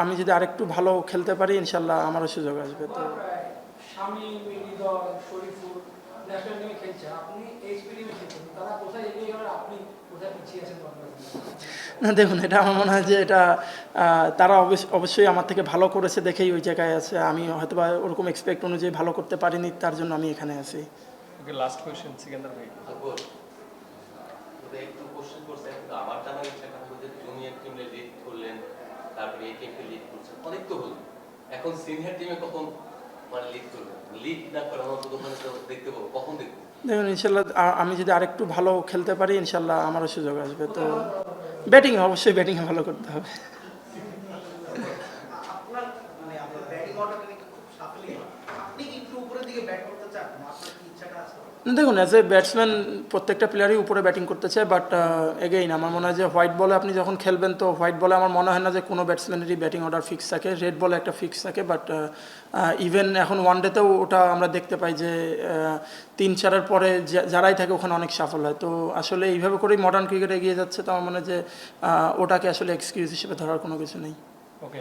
আমি যদি আরেকটু ভালো খেলতে পারি ইনশাল্লাহ আমারও সুযোগ আসবে। তো শামীম, হৃদয়, শরীফুল ন্যাশনাল টিমে খেলছে, আপনি এইচপি টিমে খেলছেন, তারা কোথায় এগিয়ে গেলেন, আপনি কোথায় পিছিয়ে আছেন বর্তমানে? না দেখুন, এটা আমার মনে হয় যে এটা তারা অবশ্যই আমার থেকে ভালো করেছে দেখেই ওই জায়গায় আছে। আমি হয়তো বা ওরকম এক্সপেক্ট অনুযায়ী ভালো করতে পারিনি, তার জন্য আমি এখানে আছি। ওকে, লাস্ট কোয়েশ্চেন সিকান্দার ভাই। আকবর, তবে একটু কোশ্চেন করছে, কিন্তু আমার জানার ইচ্ছা কারণ যে জুনিয়র টিমে লিড করলেন, তারপরে এই টিমকে লিড করছেন, অনেক তো হলো। এখন সিনিয়র টিমে কখন মানে লিড করবেন? লিড না করে অন্তত ওখানে তো দেখতে পাবো, কখন দেখবো? দেখুন ইনশাল্লাহ আমি যদি আরেকটু ভালো খেলতে পারি ইনশাল্লাহ আমারও সুযোগ আসবে। তো ব্যাটিংয়ে অবশ্যই ব্যাটিংয়ে ভালো করতে হবে। আপনার মানে আপনার ব্যাটিং অর্ডারটা কিন্তু খুব সাফল্য। আপনি কি একটু উপরের দিকে ব্যাট করতে চান? আপনার কি ইচ্ছাটা আছে? দেখুন অ্যাজ এ ব্যাটসম্যান প্রত্যেকটা প্লেয়ারই উপরে ব্যাটিং করতে চায়, বাট এগেইন আমার মনে হয় যে হোয়াইট বলে আপনি যখন খেলবেন তো হোয়াইট বলে আমার মনে হয় না যে কোনো ব্যাটসম্যানেরই ব্যাটিং অর্ডার ফিক্স থাকে। রেড বলে একটা ফিক্স থাকে, বাট ইভেন এখন ওয়ানডেতেও ওটা আমরা দেখতে পাই যে 3-4-এর পরে যারাই থাকে ওখানে অনেক সাফল হয়। তো আসলে এইভাবে করেই মডার্ন ক্রিকেট এগিয়ে যাচ্ছে। তো আমার মনে হয় যে ওটাকে আসলে এক্সকিউজ হিসেবে ধরার কোনো কিছু নেই। ওকে।